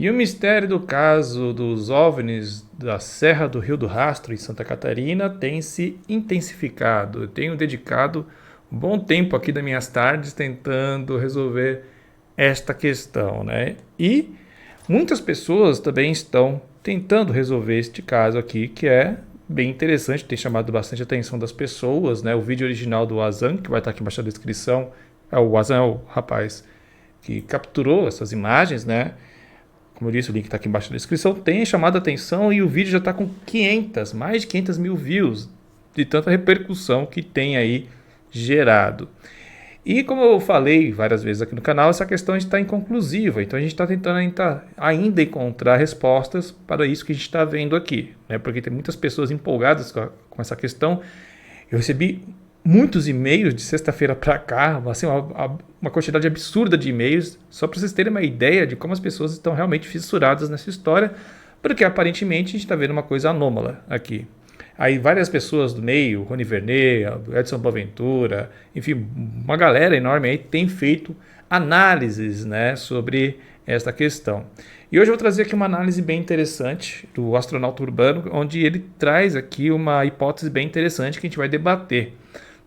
E o mistério do caso dos OVNIs da Serra do Rio do Rastro, em Santa Catarina, tem se intensificado. Eu tenho dedicado um bom tempo aqui das minhas tardes tentando resolver esta questão, né? E muitas pessoas também estão tentando resolver este caso aqui, que é bem interessante, tem chamado bastante a atenção das pessoas, né? O vídeo original do Azan, que vai estar aqui embaixo da descrição, o Azan é o rapaz que capturou essas imagens, né? Como eu disse, o link está aqui embaixo da descrição, tem chamado a atenção e o vídeo já está com mais de 500 mil views, de tanta repercussão que tem aí gerado. E como eu falei várias vezes aqui no canal, essa questão está inconclusiva, então a gente está tentando ainda encontrar respostas para isso que a gente está vendo aqui, né? Porque tem muitas pessoas empolgadas com essa questão. Eu recebi muitos e-mails de sexta-feira para cá, assim, uma quantidade absurda de e-mails, só para vocês terem uma ideia de como as pessoas estão realmente fissuradas nessa história, porque aparentemente a gente está vendo uma coisa anômala aqui. Aí várias pessoas do meio, Rony Vernet, Edson Boaventura, enfim, uma galera enorme aí tem feito análises, né, sobre esta questão. E hoje eu vou trazer aqui uma análise bem interessante do astronauta urbano, onde ele traz aqui uma hipótese bem interessante que a gente vai debater.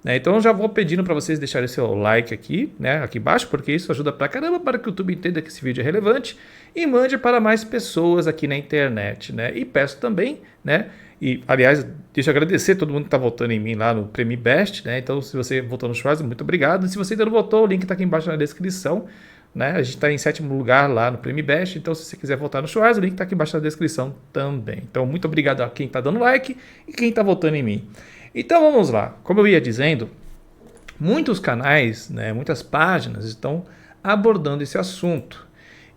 Então eu já vou pedindo para vocês deixarem seu like aqui, né, aqui embaixo, porque isso ajuda pra caramba para que o YouTube entenda que esse vídeo é relevante e mande para mais pessoas aqui na internet, né? E peço também, né, e aliás, deixa eu agradecer a todo mundo que está votando em mim lá no Prêmio Best, né? Então se você votou no Schwarz, muito obrigado. E se você ainda não votou, o link está aqui embaixo na descrição, né? A gente está em 7º lugar lá no Prêmio Best, então se você quiser votar no Schwarz, o link está aqui embaixo na descrição também. Então muito obrigado a quem está dando like e quem está votando em mim. Então vamos lá, como eu ia dizendo, muitos canais, né, muitas páginas estão abordando esse assunto.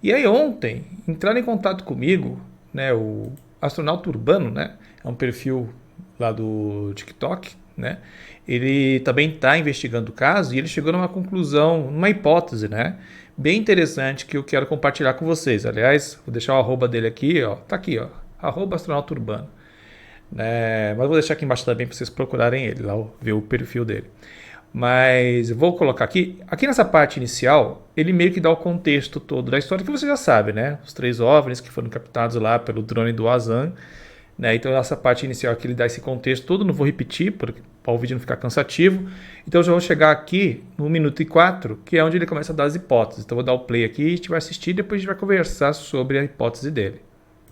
E aí ontem entraram em contato comigo, né, o astronauta urbano, né, é um perfil lá do TikTok, né, ele também está investigando o caso e ele chegou numa conclusão, numa hipótese, né, bem interessante que eu quero compartilhar com vocês. Aliás, vou deixar o arroba dele aqui, ó, tá aqui, ó, @astronauta urbano. Mas vou deixar aqui embaixo também para vocês procurarem ele, lá ver o perfil dele. Mas eu vou colocar aqui nessa parte inicial, ele meio que dá o contexto todo da história que você já sabe, né? Os 3 OVNIs que foram captados lá pelo drone do Azan, né? Então essa parte inicial aqui ele dá esse contexto todo, não vou repetir para o vídeo não ficar cansativo. Então eu já vou chegar aqui no 1 minuto e 4, que é onde ele começa a dar as hipóteses. Então eu vou dar o play aqui, a gente vai assistir e depois a gente vai conversar sobre a hipótese dele.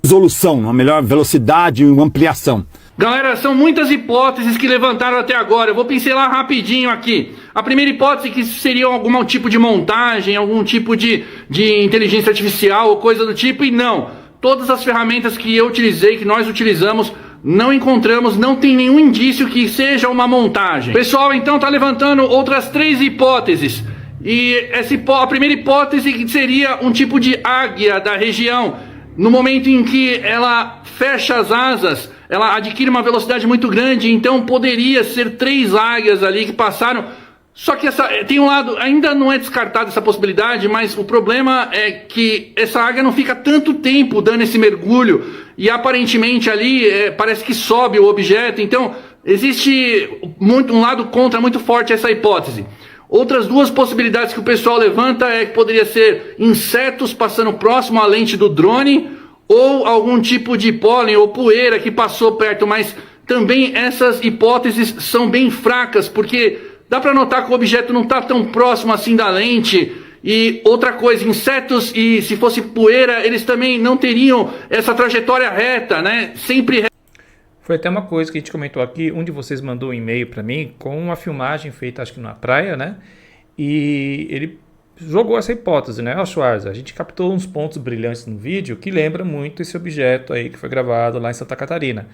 Resolução, uma melhor velocidade e uma ampliação. Galera, são muitas hipóteses que levantaram até agora. Eu vou pincelar rapidinho aqui. A primeira hipótese é que isso seria algum tipo de montagem, algum tipo de inteligência artificial ou coisa do tipo. E não, todas as ferramentas que eu utilizei, que nós utilizamos, não encontramos, não tem nenhum indício que seja uma montagem. Pessoal, então tá levantando outras 3 hipóteses. E a primeira hipótese seria um tipo de águia da região. No momento em que ela fecha as asas, ela adquire uma velocidade muito grande, então poderia ser 3 águias ali que passaram. Só que tem um lado, ainda não é descartada essa possibilidade, mas o problema é que essa águia não fica tanto tempo dando esse mergulho, e aparentemente ali parece que sobe o objeto, então existe um lado contra muito forte essa hipótese. Outras 2 possibilidades que o pessoal levanta é que poderia ser insetos passando próximo à lente do drone ou algum tipo de pólen ou poeira que passou perto, mas também essas hipóteses são bem fracas, porque dá para notar que o objeto não está tão próximo assim da lente. E outra coisa, insetos e se fosse poeira, eles também não teriam essa trajetória reta, né? Sempre reta. Foi até uma coisa que a gente comentou aqui, um de vocês mandou um e-mail para mim com uma filmagem feita acho que na praia, né? E ele jogou essa hipótese, né? Ó, Schwarz, a gente captou uns pontos brilhantes no vídeo que lembra muito esse objeto aí que foi gravado lá em Santa Catarina.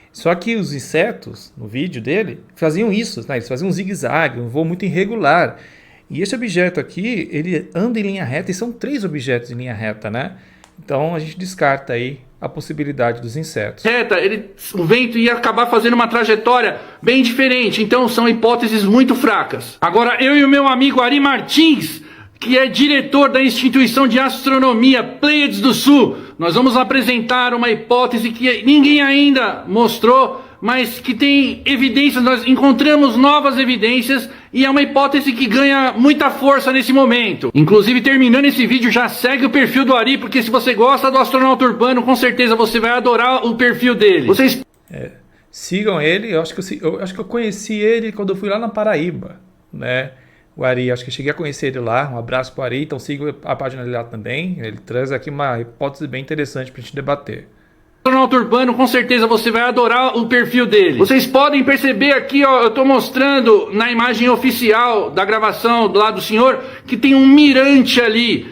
Só que os insetos, no vídeo dele, faziam isso, né? Eles faziam um zigue-zague, um voo muito irregular. E esse objeto aqui, ele anda em linha reta, e são 3 objetos em linha reta, né? Então a gente descarta aí a possibilidade dos insetos. O vento ia acabar fazendo uma trajetória bem diferente, então são hipóteses muito fracas. Agora eu e o meu amigo Ari Martins, que é diretor da Instituição de Astronomia Pleiades do Sul, nós vamos apresentar uma hipótese que ninguém ainda mostrou, mas que tem evidências, nós encontramos novas evidências e é uma hipótese que ganha muita força nesse momento. Inclusive, terminando esse vídeo, já segue o perfil do Ari, porque se você gosta do astronauta urbano, com certeza você vai adorar o perfil dele. Vocês... Sigam ele, eu acho que eu conheci ele quando eu fui lá na Paraíba, né? O Ari, acho que eu cheguei a conhecer ele lá. Um abraço para o Ari, então siga a página dele lá também. Ele traz aqui uma hipótese bem interessante para a gente debater. Astronauta urbano, com certeza você vai adorar o perfil dele. Vocês podem perceber aqui, ó, eu tô mostrando na imagem oficial da gravação do lado do senhor, que tem um mirante ali,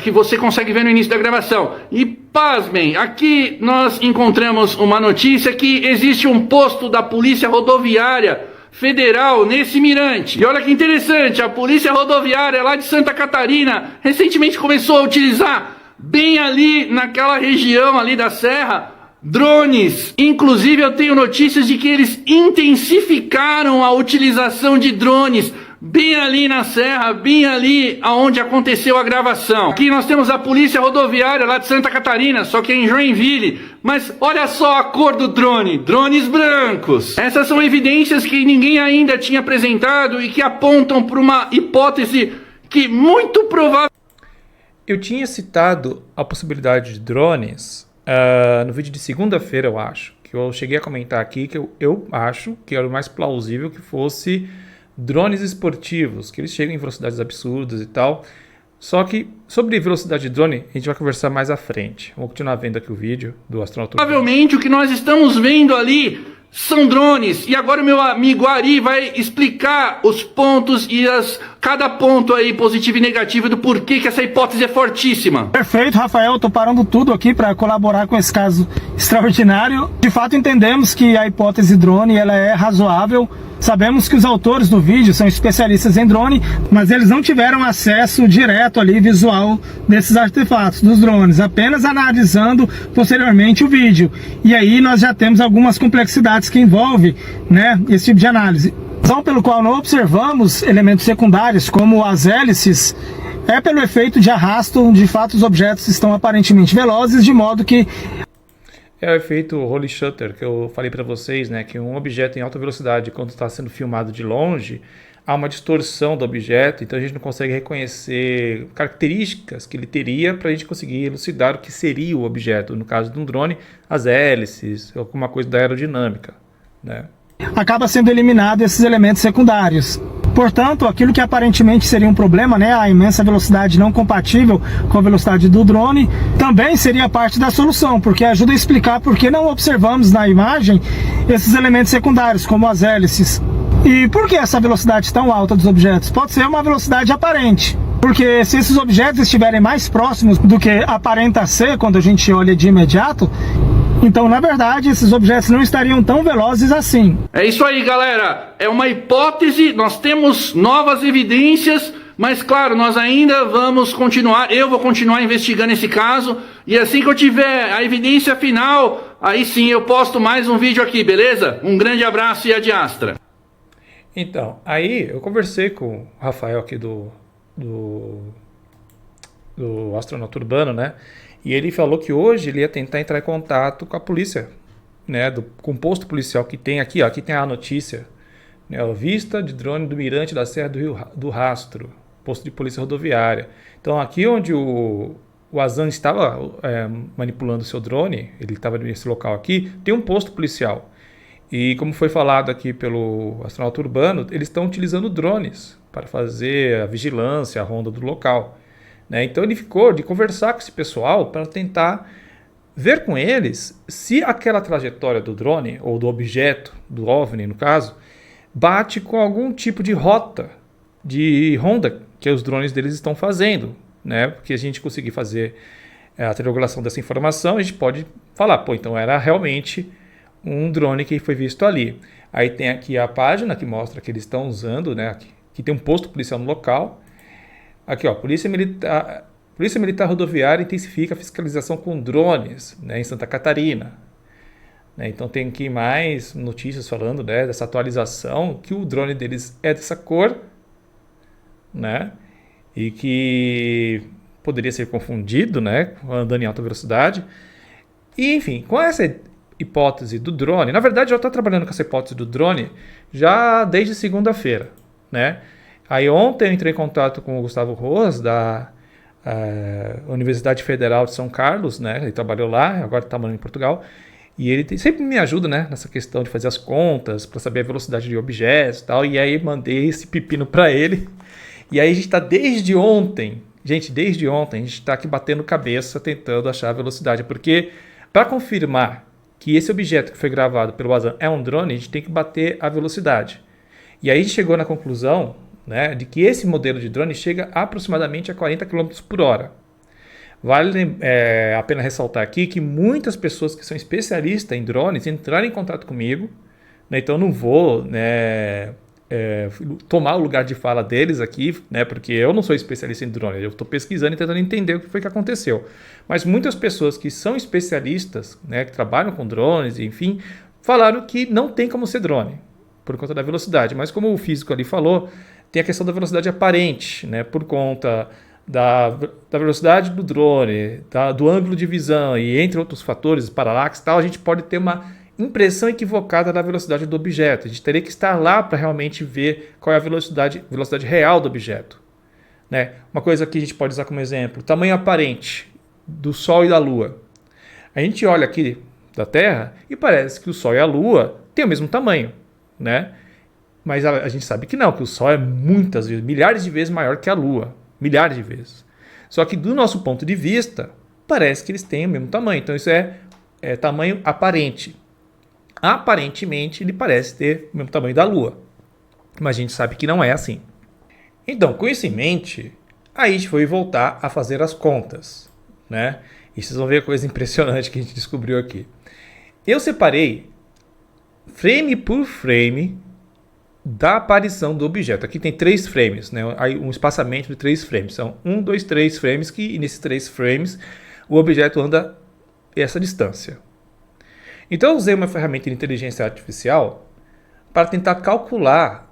que você consegue ver no início da gravação. E pasmem, aqui nós encontramos uma notícia que existe um posto da Polícia Rodoviária Federal nesse mirante. E olha que interessante, a Polícia Rodoviária lá de Santa Catarina recentemente começou a utilizar, bem ali naquela região ali da serra, drones. Inclusive eu tenho notícias de que eles intensificaram a utilização de drones bem ali na serra, bem ali onde aconteceu a gravação. Aqui nós temos a Polícia Rodoviária lá de Santa Catarina, só que é em Joinville. Mas olha só a cor do drone, drones brancos. Essas são evidências que ninguém ainda tinha apresentado e que apontam para uma hipótese que muito provável... Eu tinha citado a possibilidade de drones no vídeo de segunda-feira, eu acho. Que eu cheguei a comentar aqui que eu acho que era o mais plausível que fosse drones esportivos, que eles chegam em velocidades absurdas e tal. Só que sobre velocidade de drone, a gente vai conversar mais à frente. Vamos continuar vendo aqui o vídeo do astronauta. Provavelmente o que nós estamos vendo ali são drones. E agora o meu amigo Ari vai explicar os pontos e cada ponto aí positivo e negativo do porquê que essa hipótese é fortíssima. Perfeito, Rafael. Estou parando tudo aqui para colaborar com esse caso extraordinário. De fato, entendemos que a hipótese drone ela é razoável. Sabemos que os autores do vídeo são especialistas em drone, mas eles não tiveram acesso direto ali, visual, desses artefatos, dos drones, apenas analisando posteriormente o vídeo. E aí nós já temos algumas complexidades que envolvem, né, esse tipo de análise. A razão pelo qual não observamos elementos secundários, como as hélices, é pelo efeito de arrasto, onde de fato os objetos estão aparentemente velozes, de modo que... É o efeito Holy Shutter, que eu falei para vocês, né, que um objeto em alta velocidade, quando está sendo filmado de longe, há uma distorção do objeto, então a gente não consegue reconhecer características que ele teria para a gente conseguir elucidar o que seria o objeto. No caso de um drone, as hélices, alguma coisa da aerodinâmica, né? Acaba sendo eliminado esses elementos secundários. Portanto, aquilo que aparentemente seria um problema, né, a imensa velocidade não compatível com a velocidade do drone, também seria parte da solução, porque ajuda a explicar por que não observamos na imagem esses elementos secundários, como as hélices. E por que essa velocidade tão alta dos objetos? Pode ser uma velocidade aparente, porque se esses objetos estiverem mais próximos do que aparenta ser quando a gente olha de imediato, então, na verdade, esses objetos não estariam tão velozes assim. É isso aí, galera. É uma hipótese, nós temos novas evidências, mas claro, nós ainda vamos continuar, eu vou continuar investigando esse caso, e assim que eu tiver a evidência final, aí sim eu posto mais um vídeo aqui, beleza? Um grande abraço e Ad Astra. Então, aí eu conversei com o Rafael aqui do astronauta urbano, né? E ele falou que hoje ele ia tentar entrar em contato com a polícia, né? Com o posto policial que tem aqui, ó, aqui tem a notícia, né? A vista de drone do mirante da Serra do Rastro, posto de polícia rodoviária. Então aqui onde o Azan estava manipulando o seu drone, ele estava nesse local aqui, tem um posto policial. E como foi falado aqui pelo astronauta urbano, eles estão utilizando drones para fazer a vigilância, a ronda do local. Então ele ficou de conversar com esse pessoal para tentar ver com eles se aquela trajetória do drone, ou do objeto, do OVNI no caso, bate com algum tipo de rota de ronda que os drones deles estão fazendo, né? Porque a gente conseguir fazer a triangulação dessa informação, a gente pode falar, pô, então era realmente um drone que foi visto ali. Aí tem aqui a página que mostra que eles estão usando, né? Que tem um posto policial no local. Aqui, ó, Polícia Militar Rodoviária intensifica a fiscalização com drones, né, em Santa Catarina. Então tem aqui mais notícias falando, né, dessa atualização, que o drone deles é dessa cor, né, e que poderia ser confundido, né, andando em alta velocidade. E, enfim, com essa hipótese do drone, na verdade eu estou trabalhando com essa hipótese do drone já desde segunda-feira, né? Aí ontem eu entrei em contato com o Gustavo Rojas, da Universidade Federal de São Carlos, né? Ele trabalhou lá, agora está morando em Portugal, e ele sempre me ajuda, né, nessa questão de fazer as contas, para saber a velocidade de objetos e tal, e aí mandei esse pepino para ele, e aí a gente está desde ontem, a gente está aqui batendo cabeça tentando achar a velocidade, porque para confirmar que esse objeto que foi gravado pelo Wazan é um drone, a gente tem que bater a velocidade. E aí a gente chegou na conclusão, né, de que esse modelo de drone chega aproximadamente a 40 km por hora. Vale a pena ressaltar aqui que muitas pessoas que são especialistas em drones entraram em contato comigo, né, então não vou, né, tomar o lugar de fala deles aqui, né, porque eu não sou especialista em drone, eu estou pesquisando e tentando entender o que foi que aconteceu. Mas muitas pessoas que são especialistas, né, que trabalham com drones, enfim, falaram que não tem como ser drone, por conta da velocidade. Mas como o físico ali falou, tem a questão da velocidade aparente, né, por conta da velocidade do drone, do ângulo de visão e entre outros fatores, paralaxe e tal, a gente pode ter uma impressão equivocada da velocidade do objeto. A gente teria que estar lá para realmente ver qual é a velocidade real do objeto, né? Uma coisa que a gente pode usar como exemplo, tamanho aparente do Sol e da Lua. A gente olha aqui da Terra e parece que o Sol e a Lua têm o mesmo tamanho, né? Mas a gente sabe que não, que o Sol é muitas vezes, milhares de vezes maior que a Lua. Milhares de vezes. Só que do nosso ponto de vista, parece que eles têm o mesmo tamanho. Então isso é tamanho aparente. Aparentemente ele parece ter o mesmo tamanho da Lua. Mas a gente sabe que não é assim. Então, com isso em mente, aí a gente foi voltar a fazer as contas, né? E vocês vão ver a coisa impressionante que a gente descobriu aqui. Eu separei frame por frame da aparição do objeto. Aqui tem 3 frames, né? Aí um espaçamento de 3 frames. São 1, 2, 3 frames e nesses 3 frames o objeto anda essa distância. Então eu usei uma ferramenta de inteligência artificial para tentar calcular,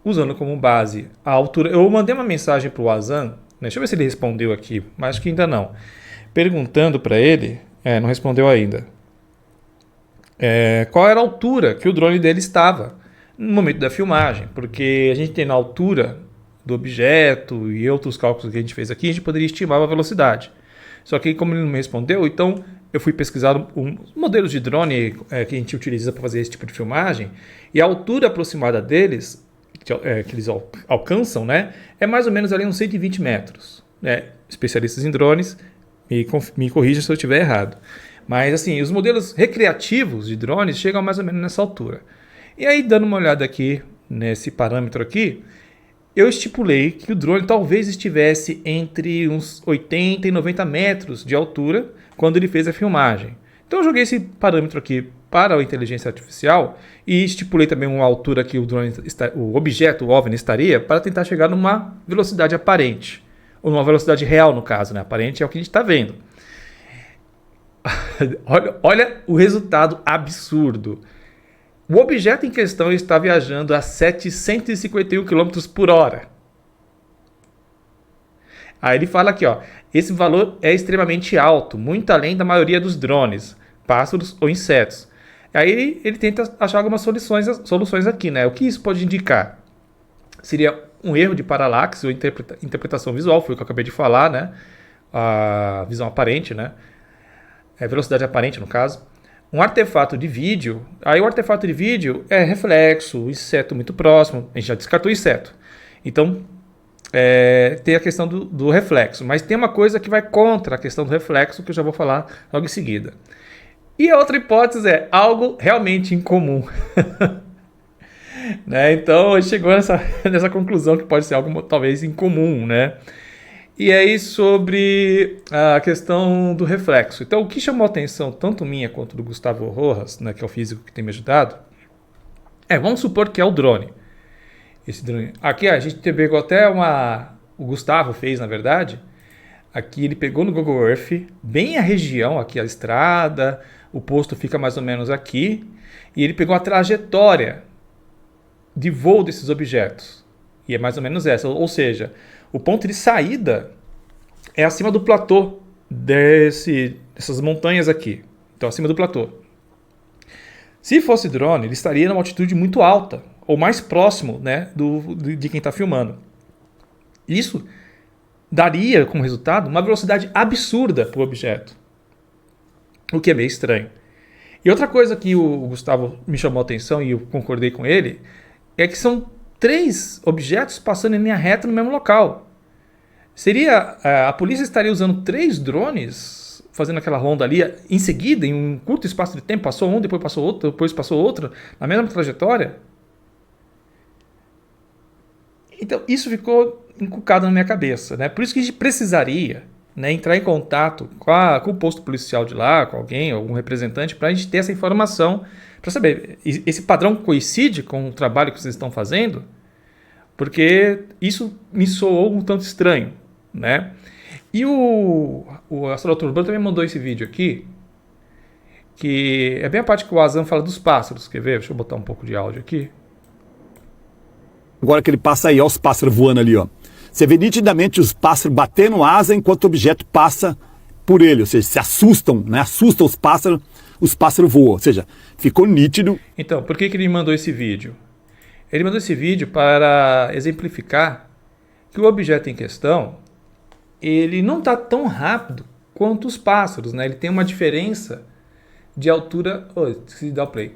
usando como base a altura. Eu mandei uma mensagem para o Wazan, né? Deixa eu ver se ele respondeu aqui, mas acho que ainda não. Perguntando para ele, não respondeu ainda, qual era a altura que o drone dele estava no momento da filmagem, porque a gente tem na altura do objeto e outros cálculos que a gente fez aqui, a gente poderia estimar a velocidade. Só que como ele não me respondeu, então eu fui pesquisar os modelos de drone que a gente utiliza para fazer esse tipo de filmagem, e a altura aproximada deles, que eles alcançam, né, é mais ou menos ali uns 120 metros. Né? Especialistas em drones, me corrijam se eu estiver errado. Mas assim, os modelos recreativos de drones chegam mais ou menos nessa altura. E aí, dando uma olhada aqui, nesse parâmetro aqui, eu estipulei que o drone talvez estivesse entre uns 80 e 90 metros de altura quando ele fez a filmagem. Então eu joguei esse parâmetro aqui para a inteligência artificial e estipulei também uma altura que o objeto, o OVNI, estaria para tentar chegar numa velocidade aparente, ou numa velocidade real no caso, né? Aparente é o que a gente está vendo. Olha o resultado absurdo. O objeto em questão está viajando a 751 km por hora. Aí ele fala aqui, esse valor é extremamente alto, muito além da maioria dos drones, pássaros ou insetos. Aí ele tenta achar algumas soluções aqui, né? O que isso pode indicar? Seria um erro de paralaxe ou interpretação visual, foi o que eu acabei de falar, né? A visão aparente, né? Velocidade aparente, no caso. Um artefato de vídeo, aí o artefato de vídeo é reflexo, inseto muito próximo, a gente já descartou o inseto. Então, tem a questão do reflexo, mas tem uma coisa que vai contra a questão do reflexo, que eu já vou falar logo em seguida. E a outra hipótese é algo realmente incomum. Né? Então, a gente chegou nessa conclusão que pode ser algo talvez incomum, né? E aí sobre a questão do reflexo. Então, o que chamou a atenção tanto minha quanto do Gustavo Rojas, né, que é o físico que tem me ajudado, vamos supor que é o drone. Esse drone. Aqui a gente pegou até o Gustavo fez, na verdade. Aqui ele pegou no Google Earth, bem a região, aqui a estrada, o posto fica mais ou menos aqui, e ele pegou a trajetória de voo desses objetos. E é mais ou menos essa, ou seja, o ponto de saída é acima do platô dessas montanhas aqui. Então, acima do platô. Se fosse drone, ele estaria numa altitude muito alta, ou mais próximo, né, de quem está filmando. Isso daria como resultado uma velocidade absurda para o objeto, o que é meio estranho. E outra coisa que o Gustavo me chamou a atenção e eu concordei com ele, é que são 3 objetos passando em linha reta no mesmo local. A polícia estaria usando 3 drones, fazendo aquela ronda ali, em seguida, em um curto espaço de tempo, passou um, depois passou outro, na mesma trajetória? Então, isso ficou encucado na minha cabeça, né? Por isso que a gente precisaria, né, entrar em contato com o posto policial de lá, com alguém, algum representante, para a gente ter essa informação, para saber, esse padrão coincide com o trabalho que vocês estão fazendo? Porque isso me soou um tanto estranho, né? E o astronauta urbano também mandou esse vídeo aqui, que é bem a parte que o Azam fala dos pássaros. Quer ver? Deixa eu botar um pouco de áudio aqui. Agora que ele passa aí, ó, os pássaros voando ali, ó. Você vê nitidamente os pássaros batendo asa enquanto o objeto passa por ele. Ou seja, se assustam, né? Assustam os pássaros voam. Ou seja, ficou nítido. Então, por que ele mandou esse vídeo? Ele mandou esse vídeo para exemplificar que o objeto em questão, ele não está tão rápido quanto os pássaros, né? Ele tem uma diferença de altura... se dá o play.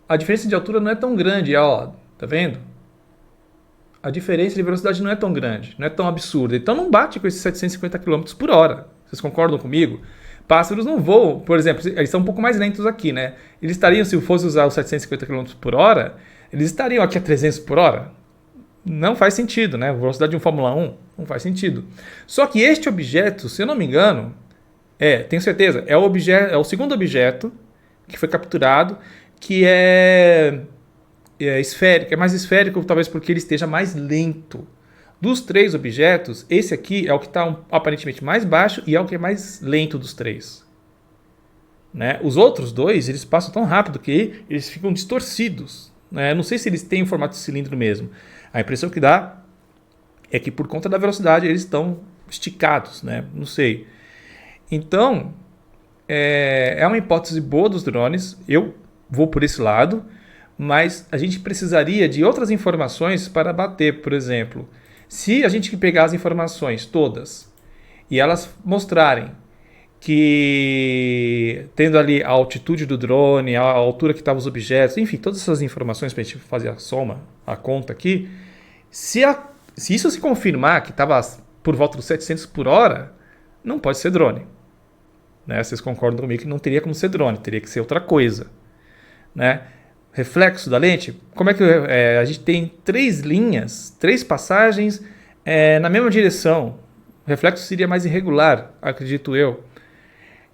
A diferença de altura não é tão grande, ó, tá vendo? A diferença de velocidade não é tão grande, não é tão absurda. Então não bate com esses 750 km por hora. Vocês concordam comigo? Pássaros não voam, por exemplo, eles são um pouco mais lentos aqui, né? Eles estariam, se eu fosse usar os 750 km por hora, eles estariam aqui a 300 por hora. Não faz sentido, né? A velocidade de um Fórmula 1 não faz sentido. Só que este objeto, se eu não me engano, tenho certeza, é o segundo objeto que foi capturado, que é esférico, é mais esférico, talvez porque ele esteja mais lento. Dos 3 objetos, esse aqui é o que está aparentemente mais baixo e é o que é mais lento dos 3. Né? Os outros 2, eles passam tão rápido que eles ficam distorcidos. Né? Não sei se eles têm o formato de cilindro mesmo. A impressão que dá é que por conta da velocidade eles estão esticados, né? Não sei. Então, é uma hipótese boa dos drones, eu vou por esse lado, mas a gente precisaria de outras informações para bater. Por exemplo, se a gente pegar as informações todas e elas mostrarem que, tendo ali a altitude do drone, a altura que estavam os objetos, enfim, todas essas informações para a gente fazer a soma, a conta aqui, se isso se confirmar que estava por volta dos 700 por hora, não pode ser drone. Né? Vocês concordam comigo que não teria como ser drone, teria que ser outra coisa. Né? Reflexo da lente, como é que a gente tem 3 linhas, 3 passagens na mesma direção? O reflexo seria mais irregular, acredito eu.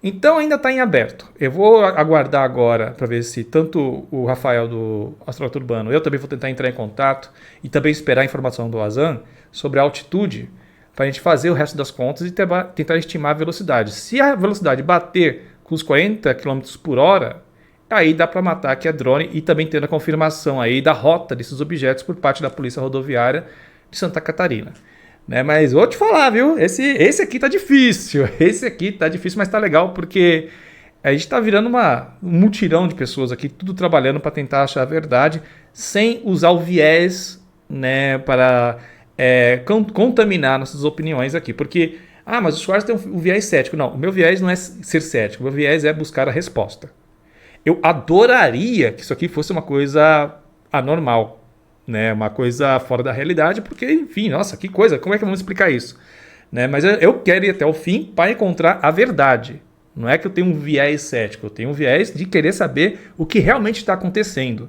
Então ainda está em aberto. Eu vou aguardar agora para ver se tanto o Rafael do Astronauta Urbano, eu também vou tentar entrar em contato e também esperar a informação do Azam sobre a altitude para a gente fazer o resto das contas e tentar estimar a velocidade. Se a velocidade bater com os 40 km por hora, aí dá para matar que é drone e também tendo a confirmação aí da rota desses objetos por parte da Polícia Rodoviária de Santa Catarina. Né? Mas vou te falar, viu? Esse aqui tá difícil. Esse aqui tá difícil, mas tá legal porque a gente tá virando um mutirão de pessoas aqui, tudo trabalhando para tentar achar a verdade, sem usar o viés, né, para contaminar nossas opiniões aqui. Porque, mas o Schwartz tem um viés cético. Não, o meu viés não é ser cético, o meu viés é buscar a resposta. Eu adoraria que isso aqui fosse uma coisa anormal. Né, uma coisa fora da realidade, porque, enfim, nossa, que coisa, como é que vamos explicar isso? Né, mas eu quero ir até o fim para encontrar a verdade. Não é que eu tenho um viés cético, eu tenho um viés de querer saber o que realmente está acontecendo.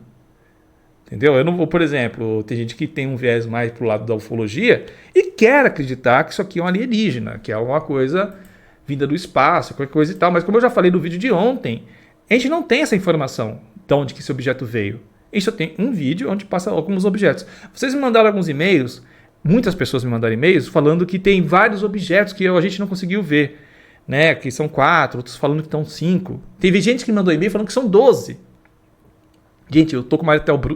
Entendeu? Eu não vou, por exemplo, tem gente que tem um viés mais pro lado da ufologia e quer acreditar que isso aqui é um alienígena, que é alguma coisa vinda do espaço, qualquer coisa e tal, mas como eu já falei no vídeo de ontem, a gente não tem essa informação de onde que esse objeto veio. A gente só tem um vídeo onde passa alguns objetos. Vocês me mandaram alguns e-mails, muitas pessoas me mandaram e-mails falando que tem vários objetos que a gente não conseguiu ver, né? Que são 4, outros falando que estão 5. Teve gente que me mandou e-mail falando que são 12. Gente, eu tô com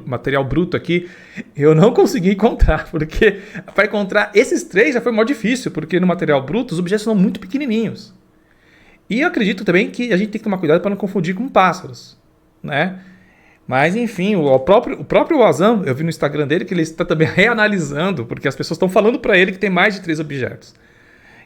material bruto aqui, eu não consegui encontrar, porque para encontrar esses 3 já foi mó difícil, porque no material bruto os objetos são muito pequenininhos. E eu acredito também que a gente tem que tomar cuidado para não confundir com pássaros. né? Mas, enfim, o próprio Wazan, eu vi no Instagram dele que ele está também reanalisando, porque as pessoas estão falando para ele que tem mais de 3 objetos.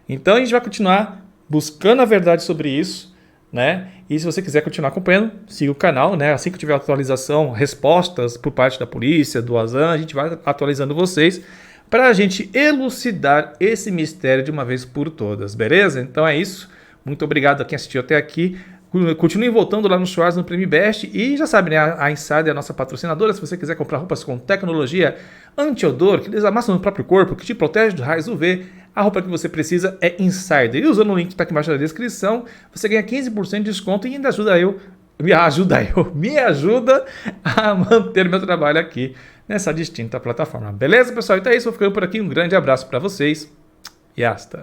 Então, a gente vai continuar buscando a verdade sobre isso, né? E se você quiser continuar acompanhando, siga o canal, né? Assim que tiver atualização, respostas por parte da polícia, do Wazan, a gente vai atualizando vocês para a gente elucidar esse mistério de uma vez por todas, beleza? Então é isso. Muito obrigado a quem assistiu até aqui. Continue voltando lá no Schwarz, no Prêmio Best. E já sabe, né? A Insider é a nossa patrocinadora. Se você quiser comprar roupas com tecnologia anti-odor, que desamassam no próprio corpo, que te protege do raios UV, a roupa que você precisa é Insider. E usando o link que está aqui embaixo na descrição, você ganha 15% de desconto e ainda me ajuda a manter meu trabalho aqui nessa distinta plataforma. Beleza, pessoal? Então é isso. Vou ficando por aqui. Um grande abraço para vocês e hasta.